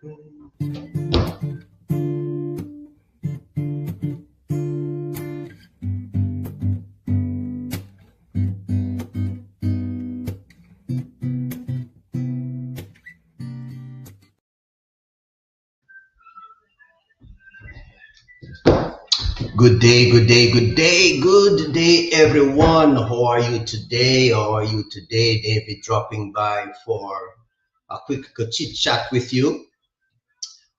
Good day, good day, good day, good day, everyone. How are you today? How are you today? David dropping by for a quick chit chat with you.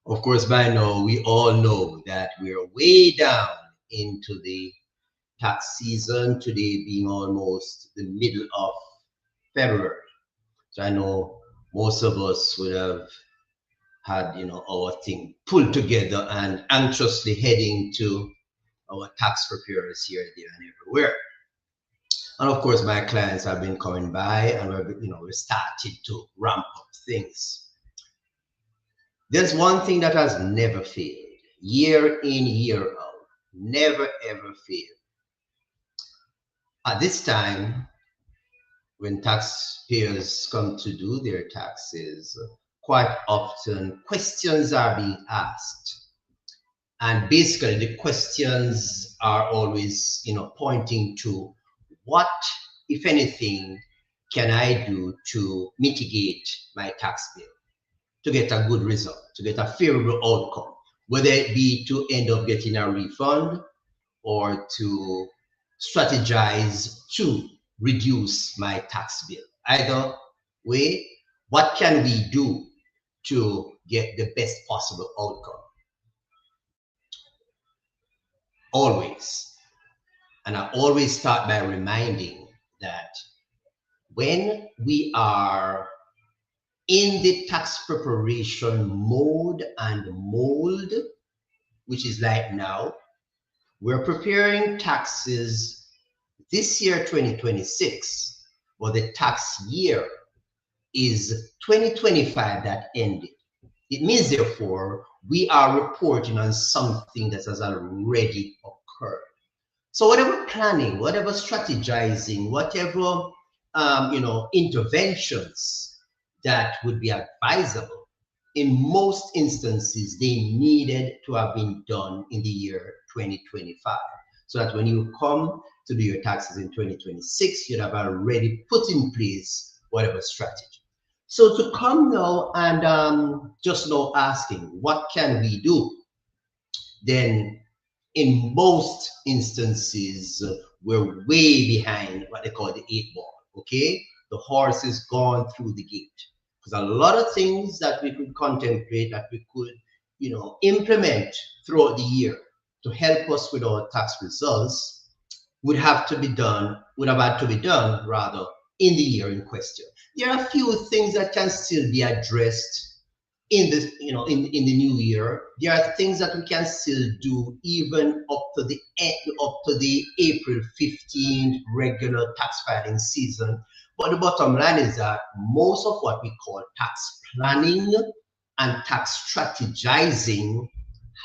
Of course, by now, we all know that we're way down into the tax season, today being almost the middle of February. So I know most of us would have had, our thing pulled together and anxiously heading to our tax preparers here, there, and everywhere. And of course, my clients have been coming by, and we started to ramp up things. There's one thing that has never failed, year in, year out, never ever failed. At this time, when taxpayers come to do their taxes, quite often questions are being asked. And basically, the questions are always, pointing to what, if anything, can I do to mitigate my tax bill, to get a good result, to get a favorable outcome, whether it be to end up getting a refund or to strategize to reduce my tax bill. Either way, what can we do to get the best possible outcome? Always. And I always start by reminding that when we are in the tax preparation mode and mold, which is like now, we're preparing taxes this year, 2026, but the tax year is 2025 that ended. It means, therefore, we are reporting on something that has already occurred. So whatever planning, whatever strategizing, whatever interventions that would be advisable, in most instances, they needed to have been done in the year 2025. So that when you come to do your taxes in 2026, you'd have already put in place whatever strategy. So to come now and just now asking, what can we do? Then in most instances, we're way behind what they call the 8 ball, okay? The horse is gone through the gate. Because a lot of things that we could contemplate, that we could, implement throughout the year to help us with our tax results would have had to be done rather in the year in question. There are a few things that can still be addressed in this, in the new year. There are things that we can still do even up to the April 15th regular tax filing season. But the bottom line is that most of what we call tax planning and tax strategizing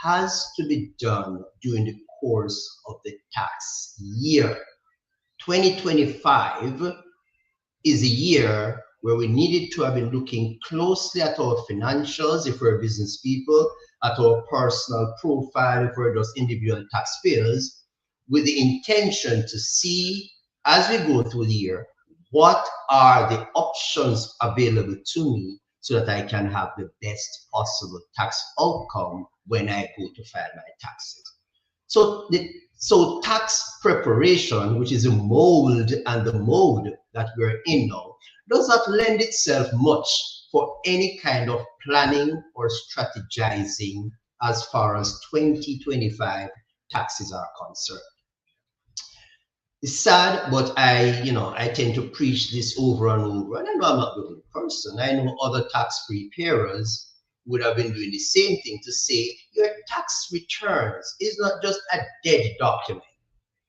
has to be done during the course of the tax year. 2025 is a year where we needed to have been looking closely at our financials if we're business people, at our personal profile if we're just individual taxpayers, with the intention to see, as we go through the year, what are the options available to me so that I can have the best possible tax outcome when I go to file my taxes. So tax preparation, which is the mold and the mode that we're in now, does not lend itself much for any kind of planning or strategizing as far as 2025 taxes are concerned. It's sad, but I tend to preach this over and over, and I know I'm not the only person. I know other tax preparers would have been doing the same thing, to say your tax returns is not just a dead document,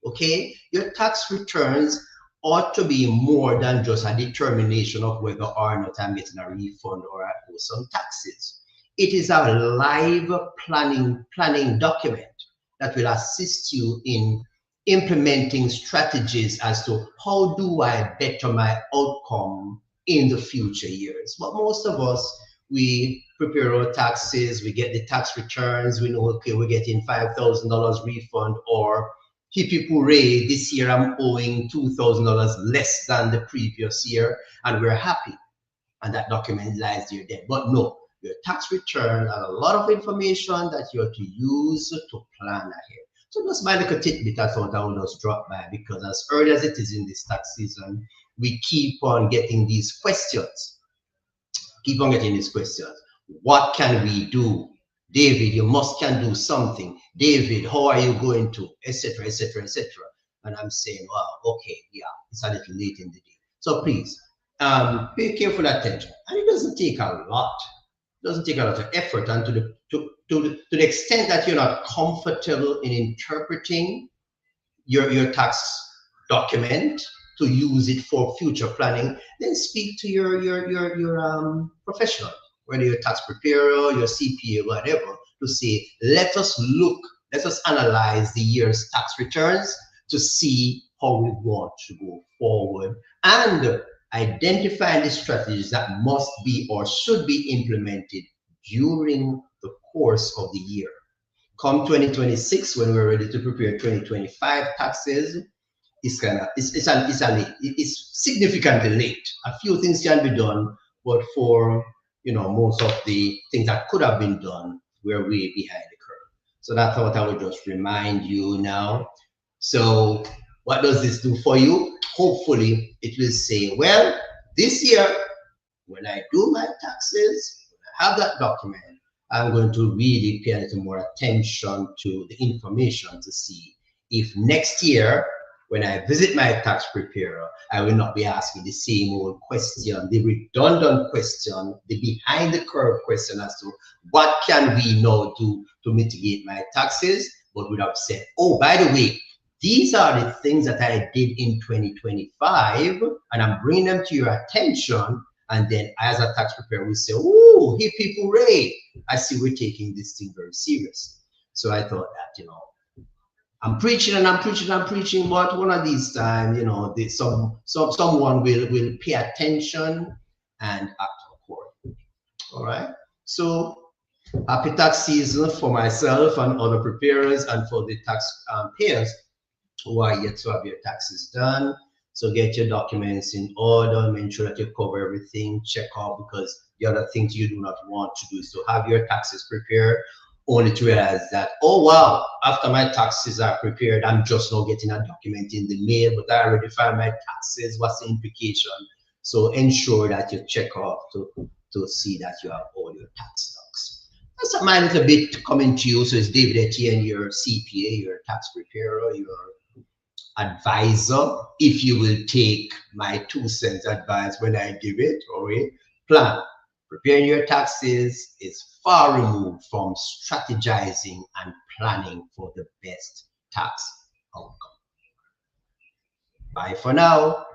okay? Your tax returns ought to be more than just a determination of whether or not I'm getting a refund or I owe some taxes. It is a live planning document that will assist you in implementing strategies as to how do I better my outcome in the future years. But most of us, we prepare our taxes, we get the tax returns, we know, okay, we're getting $5,000 refund, or hip hip hooray, this year I'm owing $2,000 less than the previous year, and we're happy. And that document lies there then. But no, your tax return and a lot of information that you have to use to plan ahead. So just my little tidbit I thought I would just drop by, because as early as it is in this tax season, we keep on getting these questions. Keep on getting these questions. What can we do? David, you can do something. David, how are you going to? Etc., etc., etc. And I'm saying, well, okay, yeah, it's a little late in the day. So please, pay careful attention. And it doesn't take a lot. It doesn't take a lot of effort. And to the extent that you're not comfortable in interpreting your tax document to use it for future planning, then speak to your professional, whether you're a tax preparer, your CPA, whatever, to say, let us analyze the year's tax returns to see how we want to go forward, and identify the strategies that must be or should be implemented during the course of the year. Come 2026, when we're ready to prepare 2025 taxes, it's significantly late. A few things can be done, but for most of the things that could have been done, we're way behind the curve. So that's what I would just remind you now. So what does this do for you? Hopefully it will say, well, this year, when I do my taxes, when I have that document, I'm going to really pay a little more attention to the information to see if next year, when I visit my tax preparer, I will not be asking the same old question, the redundant question, the behind the curve question as to what can we now do to mitigate my taxes, but would have said, oh, by the way, these are the things that I did in 2025, and I'm bringing them to your attention. And then as a tax preparer, we say, oh, hip hip hooray, I see we're taking this thing very serious. So I thought that, I'm preaching and I'm preaching and I'm preaching, but one of these times, someone will pay attention and act accordingly. All right. So happy tax season for myself and other preparers, and for the tax payers who are yet to have your taxes done. So get your documents in order, make sure that you cover everything, check out, because the other things you do not want to do is to have your taxes prepared, only to realize that, oh wow, after my taxes are prepared, I'm just now getting a document in the mail, but I already filed my taxes. What's the implication? So ensure that you check off to see that you have all your tax docs. That's my little bit coming to you. So it's David Etienne, your CPA, your tax preparer, your advisor, if you will take my 2 cents advice when I give it, or a plan. Preparing your taxes is far removed from strategizing and planning for the best tax outcome. Bye for now.